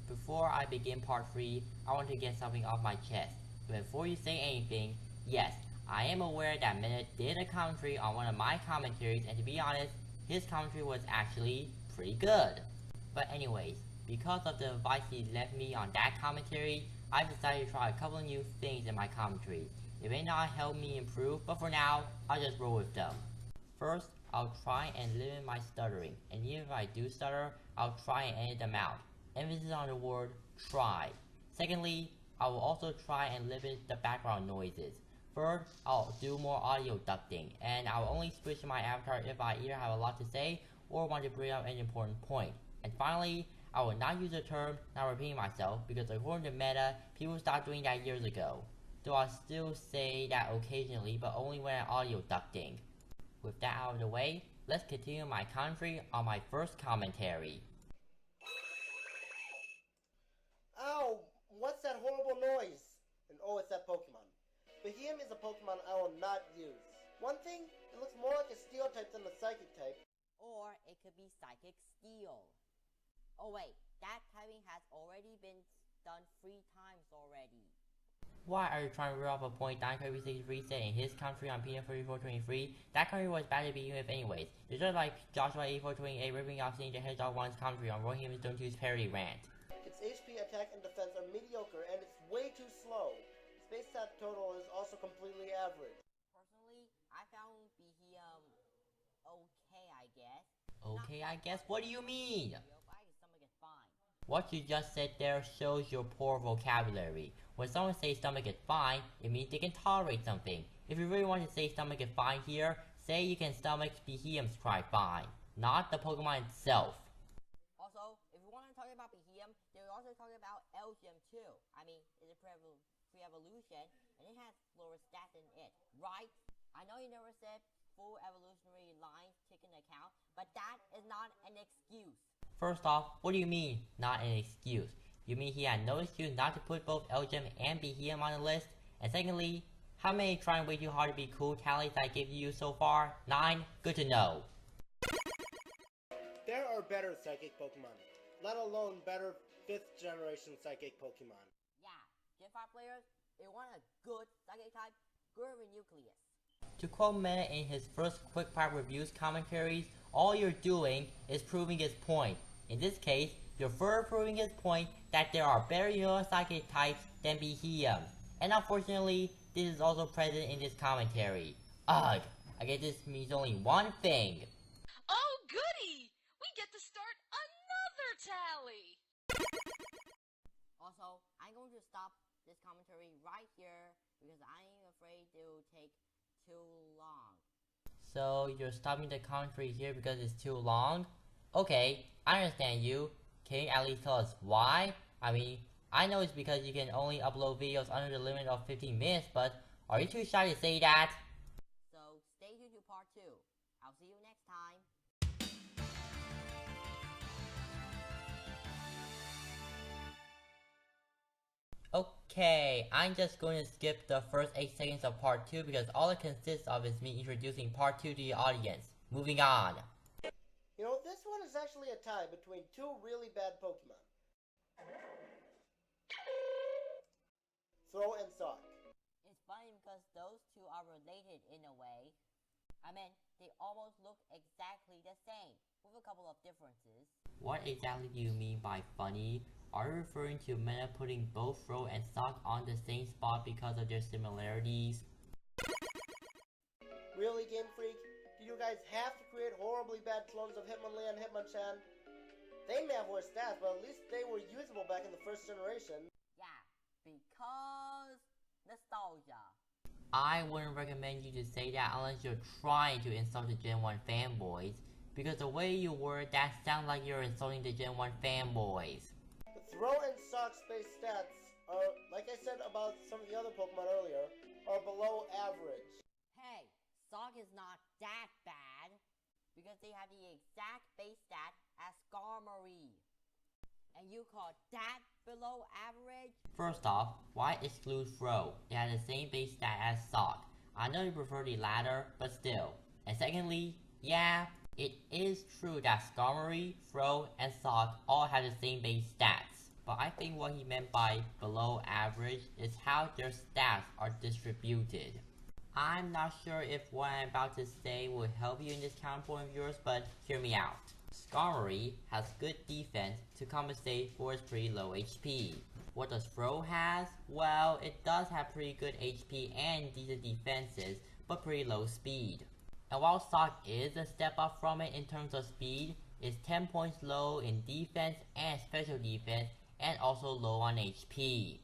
Before I begin part 3, I want to get something off my chest. Before you say anything, yes, I am aware that Meta did a commentary on one of my commentaries, and to be honest, his commentary was actually pretty good. But anyways, because of the advice he left me on that commentary, I've decided to try a couple of new things in my commentary. It may not help me improve, but for now, I'll just roll with them. First, I'll try and limit my stuttering, and even if I do stutter, I'll try and edit them out. Emphasis on the word try. Secondly, I will also try and limit the background noises. Third, I'll do more audio ducting, and I'll only switch to my avatar if I either have a lot to say or want to bring up an important point. And finally, I will not use the term not repeating myself because according to Meta, people stopped doing that years ago. Though I still say that occasionally, but only when I'm audio ducting. With that out of the way, let's continue my commentary on my first commentary. Ow! What's that horrible noise? And oh, it's that Pokemon. Beheeyem is a Pokemon I will not use. One thing, it looks more like a Steel type than a Psychic type. Or it could be Psychic Steel. Oh wait, that typing has already been done 3 times already. Why are you trying to rip off a point DynCurry63 said in his commentary on Peanut3423? That commentary was bad to begin with anyways. It's just like Joshua8428 ripping off Sonic the Hedgehog 1's commentary on Rohim Stone 2's parody rant. Its HP, attack, and defense are mediocre, and it's way too slow. Space stat total is also completely average. Personally, I found Beheeyem okay, I guess. Okay, I guess? What do you mean? I can stomach it fine. What you just said there shows your poor vocabulary. When someone says stomach it fine, it means they can tolerate something. If you really want to say stomach it fine here, say you can stomach Beheeyem's cry fine, not the Pokemon itself. Also, if you want to talk about Beheeyem, they were also talking about Elgyem too. I mean, it's a free evolution, and it has lower stats than it, right? I know you never said full evolutionary lines taken account, but that is not an excuse. First off, what do you mean, not an excuse? You mean he had no excuse not to put both Elgyem and Beheeyem on the list? And secondly, how many trying way too hard to be cool tallies I gave you so far? 9? Good to know. There are better Psychic Pokemon, let alone better 5th generation Psychic Pokemon. Yeah, Gen 5 players, they want a good Psychic type, good Renucleus. To quote Meta in his first Quick Part Reviews commentaries, all you're doing is proving his point. In this case, you're further proving his point that there are better Psychic types than Beheeyem. And unfortunately, this is also present in this commentary. Ugh, I guess this means only one thing. Oh goody! We get to start another tally! Also, I'm going to stop this commentary right here because I'm afraid it will take too long. So you're stopping the commentary here because it's too long? Okay, I understand you. Can you at least tell us why? I mean, I know it's because you can only upload videos under the limit of 15 minutes, but are you too shy to say that? So stay tuned to part 2. I'll see you next time. Okay, I'm just going to skip the first 8 seconds of part 2 because all it consists of is me introducing part 2 to the audience. Moving on. You know, this one is actually a tie between 2 really bad Pokemon. Throw and Sock. It's funny because those two are related in a way. I mean, they almost look exactly the same, with a couple of differences. What exactly do you mean by funny? Are you referring to Meta putting both Throw and Sock on the same spot because of their similarities? Really, Game Freak? Do you guys have to create horribly bad clones of Hitmonlee and Hitmonchan? They may have worse stats, but at least they were usable back in the first generation. Yeah, because nostalgia. I wouldn't recommend you to say that unless you're trying to insult the Gen 1 fanboys, because the way you word that sounds like you're insulting the Gen 1 fanboys. The Throw and Sock space stats are, like I said about some of the other Pokemon earlier, are below average. Hey, Sock is not that bad, because they have the exact base stat as Skarmory. And you call that below average? First off, why exclude Throw? It has the same base stat as Sock. I know you prefer the latter, but still. And secondly, yeah, it is true that Skarmory, Throw, and Sock all have the same base stats. but I think what he meant by below average is how their stats are distributed. I'm not sure if what I'm about to say will help you in this counterpoint of yours, but hear me out. Skarmory has good defense to compensate for its pretty low HP. What does Fro has? Well, it does have pretty good HP and decent defenses, but pretty low speed. And while Sock is a step up from it in terms of speed, it's 10 points low in defense and special defense, and also low on HP.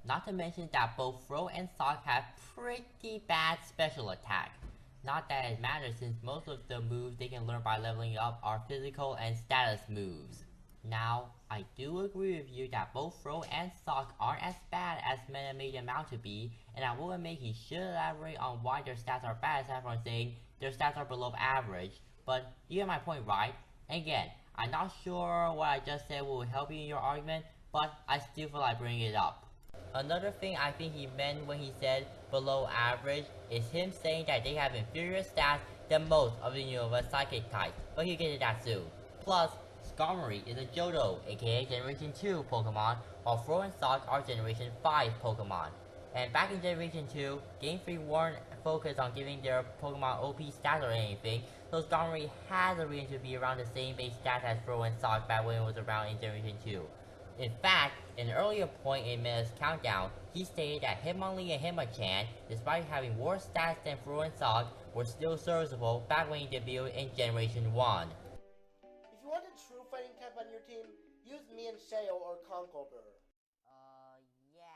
Not to mention that both Fro and Sock have pretty bad special attack. Not that it matters since most of the moves they can learn by leveling up are physical and status moves. Now, I do agree with you that both Fro and Sock aren't as bad as meta made them out to be, and I will admit he should elaborate on why their stats are bad aside from saying their stats are below average, but you get my point, right? Again, I'm not sure what I just said will help you in your argument, but I still feel like bringing it up. Another thing I think he meant when he said below average is him saying that they have inferior stats than most of the Unova Psychic types, but he'll get to that soon. Plus, Skarmory is a Johto, aka Generation 2 Pokemon, while Fro and Sock are Generation 5 Pokemon. And back in Generation 2, Game Freak weren't focused on giving their Pokemon OP stats or anything, so Skarmory has a reason to be around the same base stats as Fro and Sock back when it was around in Generation 2. In fact, in an earlier point in Meta's countdown, he stated that Hitmonlee and Hitmonchan, despite having worse stats than Fro and Sock, were still serviceable back when he debuted in Generation 1. If you want a true fighting type on your team, use me and Shayo or Conkeldurr. Yeah.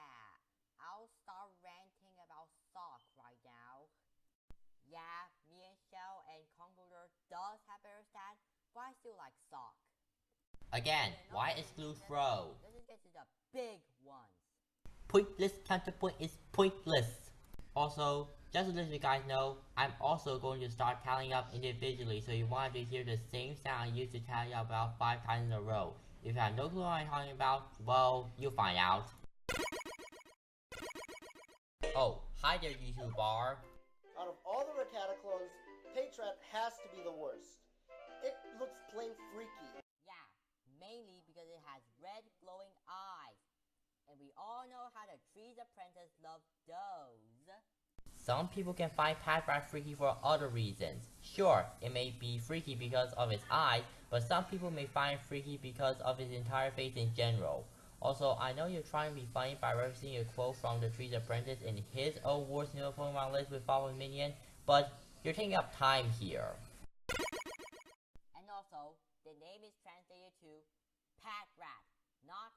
I'll start ranting about Sock right now. Yeah, me and Shell and Conkeldurr does have better stats, but I still like Sock. Again, why exclude Fro? Let's just get to the big ones. Pointless counterpoint is pointless. Also, just to let you guys know, I'm also going to start tallying up individually, so you want to hear the same sound I used to tally up about 5 times in a row. If you have no clue what I'm talking about, well, you'll find out. Oh, hi there YouTube bar. Out of all the Rattata clones, Patrat has to be the worst. It looks plain freaky. Yeah, mainly because it has red glowing eyes. And we all know how the Trees Apprentice love those. Some people can find Patrat freaky for other reasons. Sure, it may be freaky because of its eyes, but some people may find it freaky because of its entire face in general. Also, I know you're trying to be funny by referencing a quote from the Trees Apprentice in his own worst new Pokemon list with Following Minion, but you're taking up time here. And also, the name is translated to Patrat, not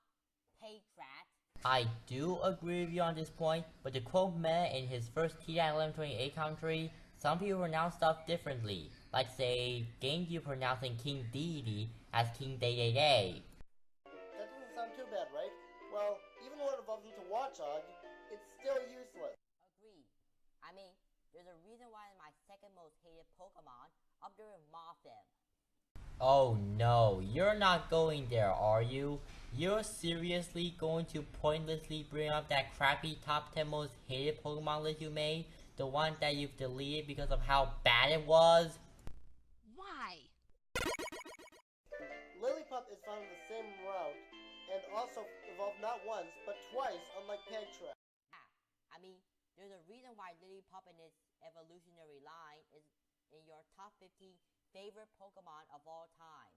Patrat. I do agree with you on this point, but to quote Meta in his first TI-1128 commentary, some people pronounce stuff differently, like say, Genji pronouncing King Dedede as King Dedede. That doesn't sound too bad, right? Well, even when it evolves into Watchog, it's still useless. Agreed. I mean, there's a reason why it's my second most hated Pokemon, up there with Mothim. Oh no, you're not going there, are you? You're seriously going to pointlessly bring up that crappy top 10 most hated Pokemon list you made? The one that you've deleted because of how bad it was? Why? Lillipup is found in the same route, and also evolved not once, but twice, unlike Pagtrap. Yeah, I mean, there's a reason why Lillipup in its evolutionary line is in your top 50 favorite Pokemon of all time.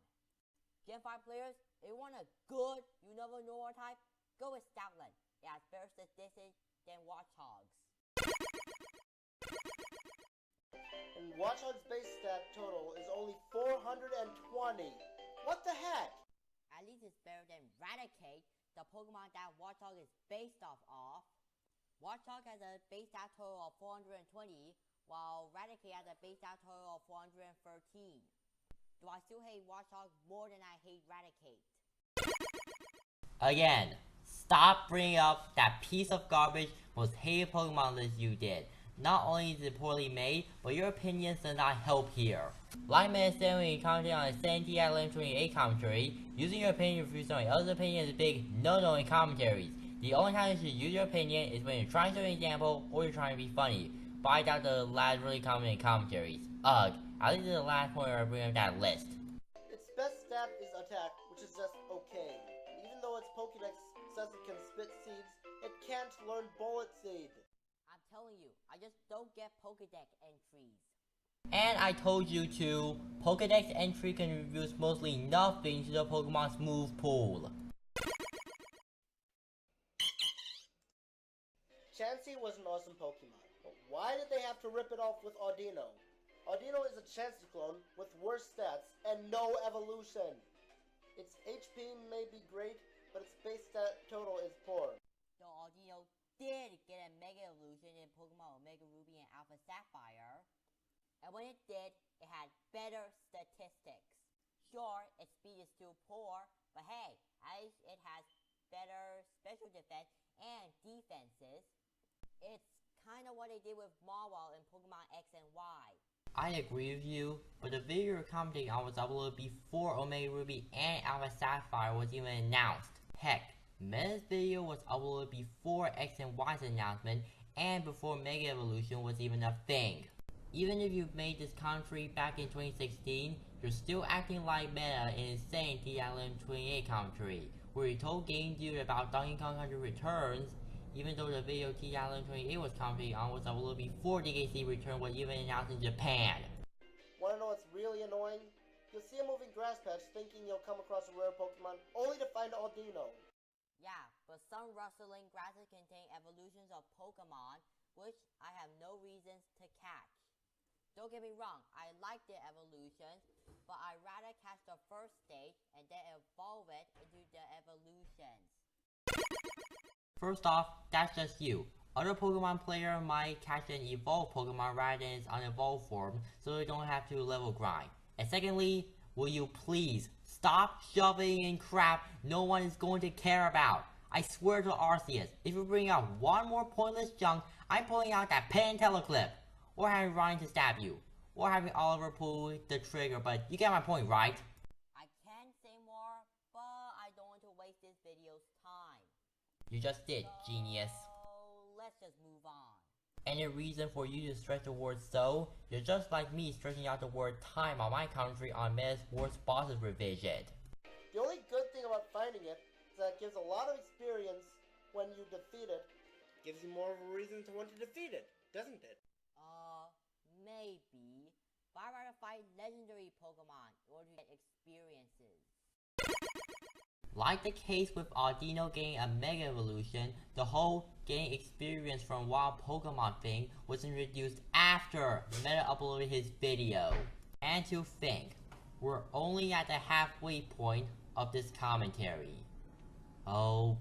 Gen 5 players, if you want a good Unova Noir type, go with Stoutland. It has better statistics than Watchhogs. And Watchog's base stat total is only 420. What the heck? At least it's better than Raticate, the Pokemon that Watchog is based off of. Watchog has a base stat total of 420, while Raticate has a base stat total of 413. Do I still hate Watchog more than I hate Raticate? Again, stop bringing up that piece of garbage most hated Pokemon list you did. Not only is it poorly made, but your opinions do not help here. Like Meta said when he commented on the same TI-1128 commentary, using your opinion to refute someone else's opinion is a big no-no in commentaries. The only time you should use your opinion is when you're trying to show an example or you're trying to be funny. But I doubt the lads really comment in commentaries. Ugh, at least the last point I bring up that list. Its best stat is attack, which is just okay. Even though its Pokédex says it can spit seeds, it can't learn Bullet Seed. I'm telling you, I just don't get Pokedex entries. And I told you to, Pokedex entry can reveal mostly nothing to the Pokemon's move pool. Chansey was an awesome Pokemon, but why did they have to rip it off with Audino? Audino is a Chansey clone with worse stats and no evolution. Its HP may be great, but its base stat total is poor. Though Audino did get a Mega Evolution in Pokemon Omega Ruby and Alpha Sapphire, and when it did, it had better statistics. Sure, its speed is still poor, but hey, at least it has better special defense and defenses. It's kinda what they did with Marwell in Pokemon X and Y. I agree with you, but the video you're commenting on was uploaded before Omega Ruby and Alpha Sapphire was even announced. Heck, Meta's video was uploaded before X and Y's announcement and before Mega Evolution was even a thing. Even if you made this commentary back in 2016, you're still acting like Meta in insane TLM28 commentary, where he told Game Dude about Donkey Kong Country Returns, even though the video TLM28 was commenting on was uploaded before DKC Return was even announced in Japan. Wanna know what's really annoying? You'll see a moving grass patch thinking you'll come across a rare Pokemon, only to find Audino. Yeah, but some rustling grasses contain evolutions of Pokemon, which I have no reasons to catch. Don't get me wrong, I like the evolutions, but I'd rather catch the first stage and then evolve it into the evolutions. First off, that's just you. Other Pokemon player might catch an evolved Pokemon rather than its unevolved form, so they don't have to level grind. And secondly, will you please stop shoving in crap no one is going to care about? I swear to Arceus, if you bring out one more pointless junk, I'm pulling out that Pen Teleclip, or having Ryan to stab you, or having Oliver pull the trigger, but you get my point, right? I can say more, but I don't want to waste this video's time. You just did, genius. So let's just move on. Any reason for you to stretch the word so? You're just like me stretching out the word time on my commentary on Meta's Worst Bosses revision. The only good thing about finding it is that it gives a lot of experience when you defeat it. Gives you more of a reason to want to defeat it, doesn't it? Maybe. But I'd rather fight legendary Pokemon in order to get experiences. Like the case with Audino getting a Mega Evolution, the whole getting experience from wild Pokemon thing was introduced after Meta uploaded his video. And to think, we're only at the halfway point of this commentary. Oh